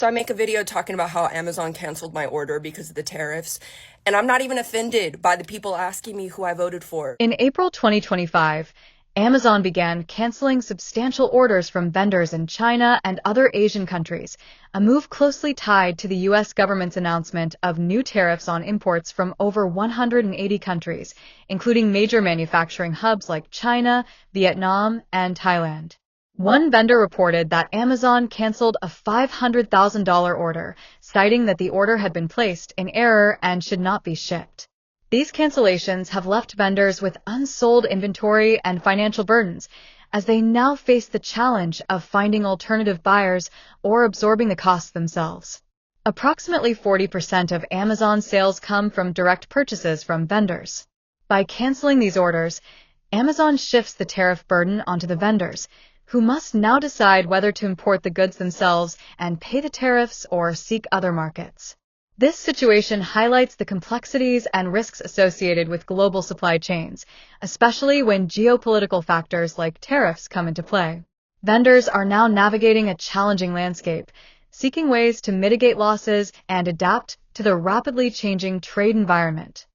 So I make a video talking about how Amazon canceled my order because of the tariffs, and I'm not even offended by the people asking me who I voted for. In April 2025, Amazon began canceling substantial orders from vendors in China and other Asian countries, a move closely tied to the U.S. government's announcement of new tariffs on imports from over 180 countries, including major manufacturing hubs like China, Vietnam, and Thailand. One vendor reported that Amazon canceled a $500,000 order, citing that the order had been placed in error and should not be shipped. These cancellations have left vendors with unsold inventory and financial burdens, as they now face the challenge of finding alternative buyers or absorbing the costs themselves. Approximately 40% of Amazon's sales come from direct purchases from vendors. By canceling these orders, Amazon shifts the tariff burden onto the vendors, who must now decide whether to import the goods themselves and pay the tariffs or seek other markets. This situation highlights the complexities and risks associated with global supply chains, especially when geopolitical factors like tariffs come into play. Vendors are now navigating a challenging landscape, seeking ways to mitigate losses and adapt to the rapidly changing trade environment.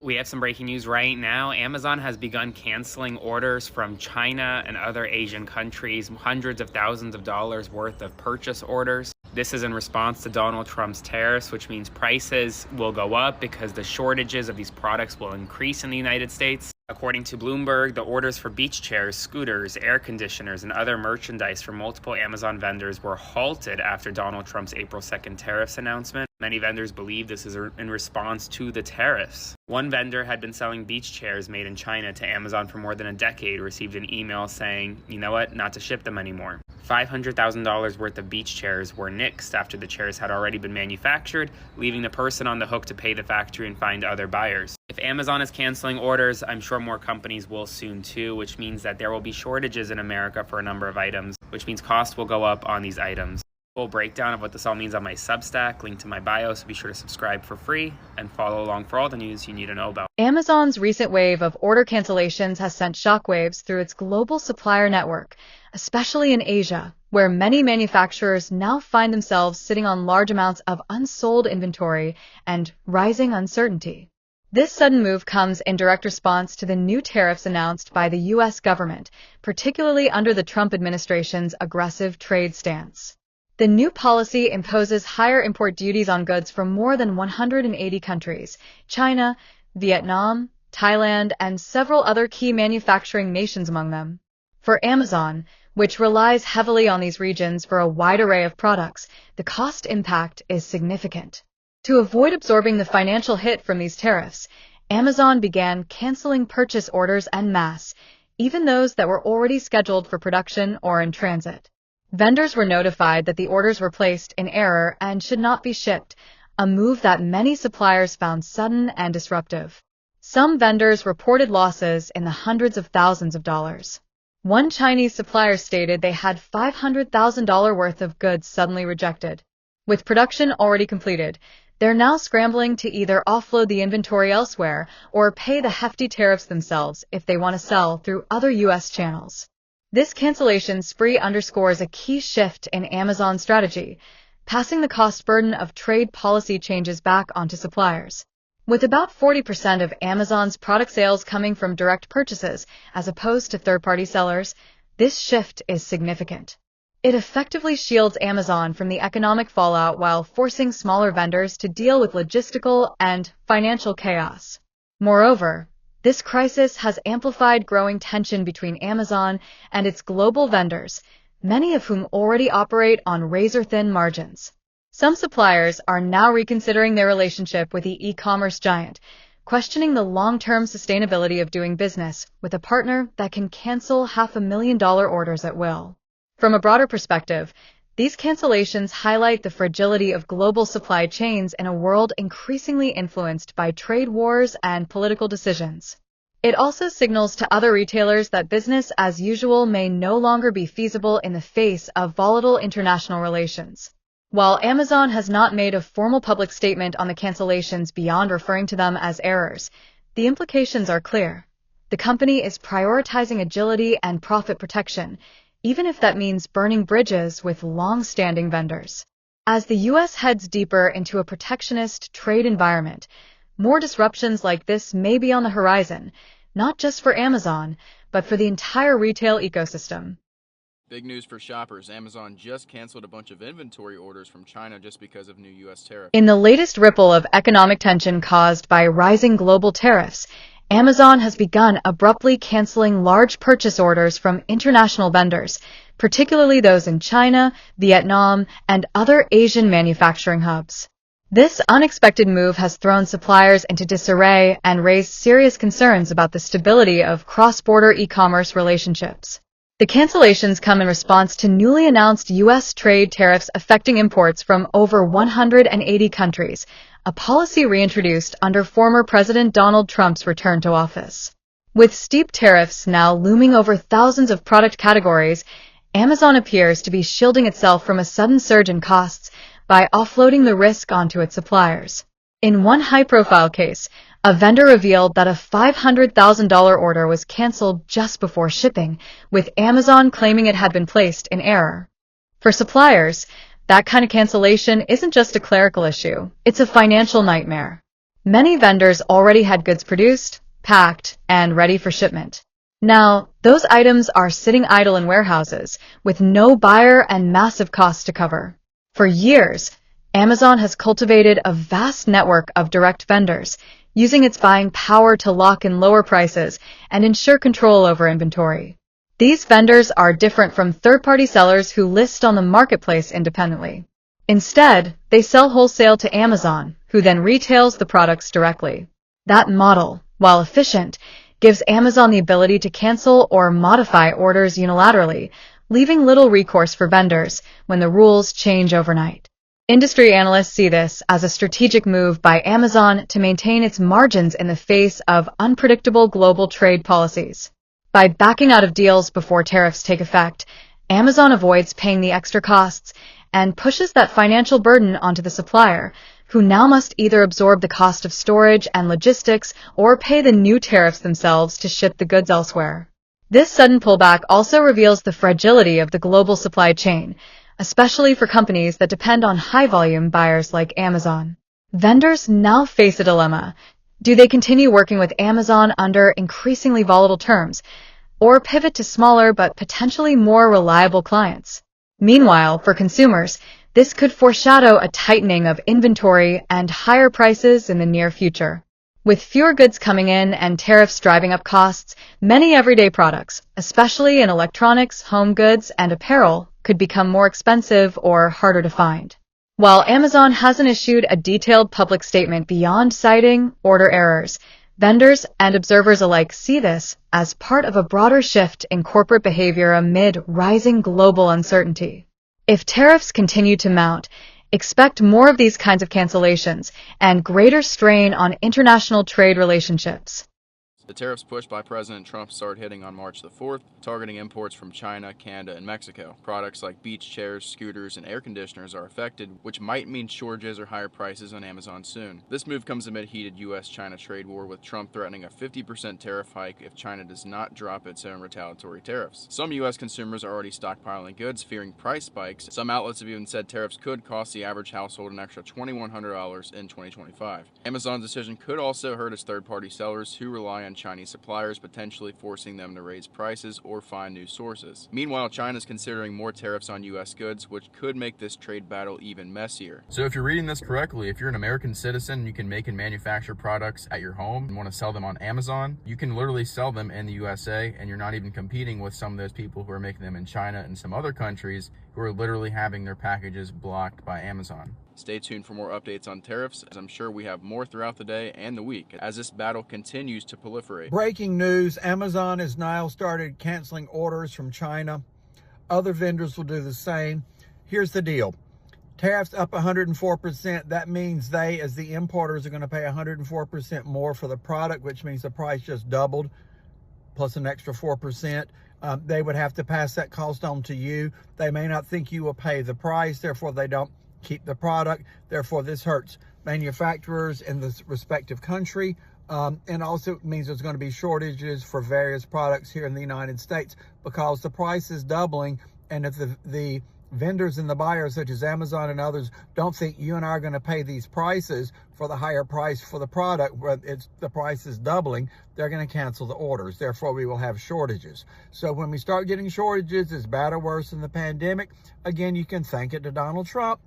We have some breaking news right now. Amazon has begun canceling orders from China and other Asian countries, hundreds of thousands of dollars worth of purchase orders. This is in response to Donald Trump's tariffs, which means prices will go up because the shortages of these products will increase in the United States. According to Bloomberg, the orders for beach chairs, scooters, air conditioners, and other merchandise from multiple Amazon vendors were halted after Donald Trump's April 2nd tariffs announcement. Many vendors believe this is in response to the tariffs. One vendor had been selling beach chairs made in China to Amazon for more than a decade, received an email saying, you know what, not to ship them anymore. $500,000 worth of beach chairs were nixed after the chairs had already been manufactured, leaving the person on the hook to pay the factory and find other buyers. If Amazon is canceling orders, I'm sure more companies will soon too, which means that there will be shortages in America for a number of items, which means costs will go up on these items. Full breakdown of what this all means on my Substack, link to my bio, so be sure to subscribe for free and follow along for all the news you need to know about. Amazon's recent wave of order cancellations has sent shockwaves through its global supplier network, especially in Asia, where many manufacturers now find themselves sitting on large amounts of unsold inventory and rising uncertainty. This sudden move comes in direct response to the new tariffs announced by the U.S. government, particularly under the Trump administration's aggressive trade stance. The new policy imposes higher import duties on goods from more than 180 countries, China, Vietnam, Thailand, and several other key manufacturing nations among them. For Amazon, which relies heavily on these regions for a wide array of products, the cost impact is significant. To avoid absorbing the financial hit from these tariffs, Amazon began canceling purchase orders en masse, even those that were already scheduled for production or in transit. Vendors were notified that the orders were placed in error and should not be shipped, a move that many suppliers found sudden and disruptive. Some vendors reported losses in the hundreds of thousands of dollars. One Chinese supplier stated they had $500,000 worth of goods suddenly rejected. With production already completed, they're now scrambling to either offload the inventory elsewhere or pay the hefty tariffs themselves if they want to sell through other U.S. channels. This cancellation spree underscores a key shift in Amazon's strategy, passing the cost burden of trade policy changes back onto suppliers. With about 40% of Amazon's product sales coming from direct purchases as opposed to third-party sellers, this shift is significant. It effectively shields Amazon from the economic fallout while forcing smaller vendors to deal with logistical and financial chaos. Moreover, this crisis has amplified growing tension between Amazon and its global vendors, many of whom already operate on razor-thin margins. Some suppliers are now reconsidering their relationship with the e-commerce giant, questioning the long-term sustainability of doing business with a partner that can cancel $500,000 orders at will. From a broader perspective, these cancellations highlight the fragility of global supply chains in a world increasingly influenced by trade wars and political decisions. It also signals to other retailers that business as usual may no longer be feasible in the face of volatile international relations. While Amazon has not made a formal public statement on the cancellations beyond referring to them as errors, the implications are clear. The company is prioritizing agility and profit protection, even if that means burning bridges with long-standing vendors. As the U.S. heads deeper into a protectionist trade environment, more disruptions like this may be on the horizon, not just for Amazon, but for the entire retail ecosystem. Big news for shoppers. Amazon just canceled a bunch of inventory orders from China just because of new U.S. tariffs. In the latest ripple of economic tension caused by rising global tariffs, Amazon has begun abruptly canceling large purchase orders from international vendors, particularly those in China, Vietnam, and other Asian manufacturing hubs. This unexpected move has thrown suppliers into disarray and raised serious concerns about the stability of cross-border e-commerce relationships. The cancellations come in response to newly announced U.S. trade tariffs affecting imports from over 180 countries, a policy reintroduced under former President Donald Trump's return to office. With steep tariffs now looming over thousands of product categories, Amazon appears to be shielding itself from a sudden surge in costs by offloading the risk onto its suppliers. In one high-profile case, a vendor revealed that a $500,000 order was canceled just before shipping, with Amazon claiming it had been placed in error. For suppliers, that kind of cancellation isn't just a clerical issue, it's a financial nightmare. Many vendors already had goods produced, packed, and ready for shipment. Now, those items are sitting idle in warehouses, with no buyer and massive costs to cover. For years, Amazon has cultivated a vast network of direct vendors, using its buying power to lock in lower prices and ensure control over inventory. These vendors are different from third-party sellers who list on the marketplace independently. Instead, they sell wholesale to Amazon, who then retails the products directly. That model, while efficient, gives Amazon the ability to cancel or modify orders unilaterally, leaving little recourse for vendors when the rules change overnight. Industry analysts see this as a strategic move by Amazon to maintain its margins in the face of unpredictable global trade policies. By backing out of deals before tariffs take effect, Amazon avoids paying the extra costs and pushes that financial burden onto the supplier, who now must either absorb the cost of storage and logistics or pay the new tariffs themselves to ship the goods elsewhere. This sudden pullback also reveals the fragility of the global supply chain, especially for companies that depend on high-volume buyers like Amazon. Vendors now face a dilemma. Do they continue working with Amazon under increasingly volatile terms, or pivot to smaller but potentially more reliable clients? Meanwhile, for consumers, this could foreshadow a tightening of inventory and higher prices in the near future. With fewer goods coming in and tariffs driving up costs, many everyday products, especially in electronics, home goods, and apparel, could become more expensive or harder to find. While Amazon hasn't issued a detailed public statement beyond citing order errors, vendors and observers alike see this as part of a broader shift in corporate behavior amid rising global uncertainty. If tariffs continue to mount, expect more of these kinds of cancellations and greater strain on international trade relationships. The tariffs pushed by President Trump started hitting on March the 4th, targeting imports from China, Canada, and Mexico. Products like beach chairs, scooters, and air conditioners are affected, which might mean shortages or higher prices on Amazon soon. This move comes amid heated U.S.-China trade war, with Trump threatening a 50% tariff hike if China does not drop its own retaliatory tariffs. Some U.S. consumers are already stockpiling goods, fearing price spikes. Some outlets have even said tariffs could cost the average household an extra $2,100 in 2025. Amazon's decision could also hurt its third-party sellers who rely on Chinese suppliers, potentially forcing them to raise prices or find new sources. Meanwhile, China is considering more tariffs on U.S. goods, which could make this trade battle even messier. So if you're reading this correctly, if you're an American citizen and you can make and manufacture products at your home and want to sell them on Amazon, you can literally sell them in the USA, and you're not even competing with some of those people who are making them in China and some other countries who are literally having their packages blocked by Amazon. Stay tuned for more updates on tariffs, as I'm sure we have more throughout the day and the week as this battle continues to proliferate. Breaking news, Amazon has now started canceling orders from China. Other vendors will do the same. Here's the deal. Tariffs up 104%. That means they, as the importers, are going to pay 104% more for the product, which means the price just doubled, plus an extra 4%. They would have to pass that cost on to you. They may not think you will pay the price, therefore they don't keep the product. Therefore, this hurts manufacturers in the respective country, and also means there's going to be shortages for various products here in the United States because the price is doubling, and if the vendors and the buyers such as Amazon and others don't think you and I are going to pay these prices for the higher price for the product, where the price is doubling, they're going to cancel the orders. Therefore, we will have shortages. So when we start getting shortages, it's bad or worse than the pandemic. Again, you can thank it to Donald Trump.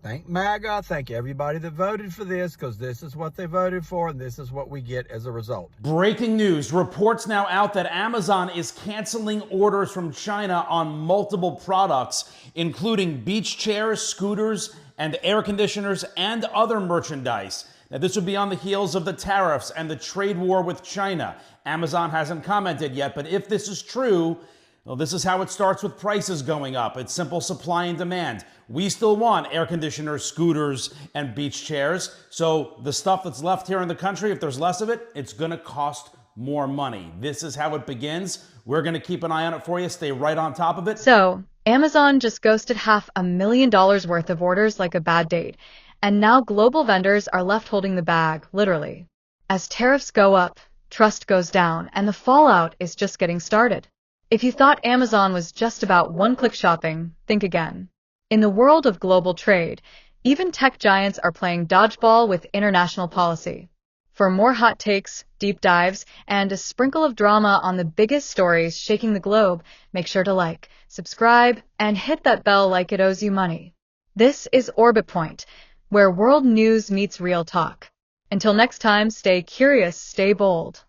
Thank MAGA, thank everybody that voted for this, because this is what they voted for, and this is what we get as a result. Breaking news. Reports now out that Amazon is canceling orders from China on multiple products, including beach chairs, scooters, and air conditioners, and other merchandise. Now, this would be on the heels of the tariffs and the trade war with China. Amazon hasn't commented yet, but if this is true, well, this is how it starts with prices going up. It's simple supply and demand. We still want air conditioners, scooters, and beach chairs. So the stuff that's left here in the country, if there's less of it, it's going to cost more money. This is how it begins. We're going to keep an eye on it for you. Stay right on top of it. So, Amazon just ghosted $500,000 worth of orders like a bad date. And now global vendors are left holding the bag, literally. As tariffs go up, trust goes down, and the fallout is just getting started. If you thought Amazon was just about one-click shopping, think again. In the world of global trade, even tech giants are playing dodgeball with international policy. For more hot takes, deep dives, and a sprinkle of drama on the biggest stories shaking the globe, make sure to like, subscribe, and hit that bell like it owes you money. This is Orbit Point, where world news meets real talk. Until next time, stay curious, stay bold.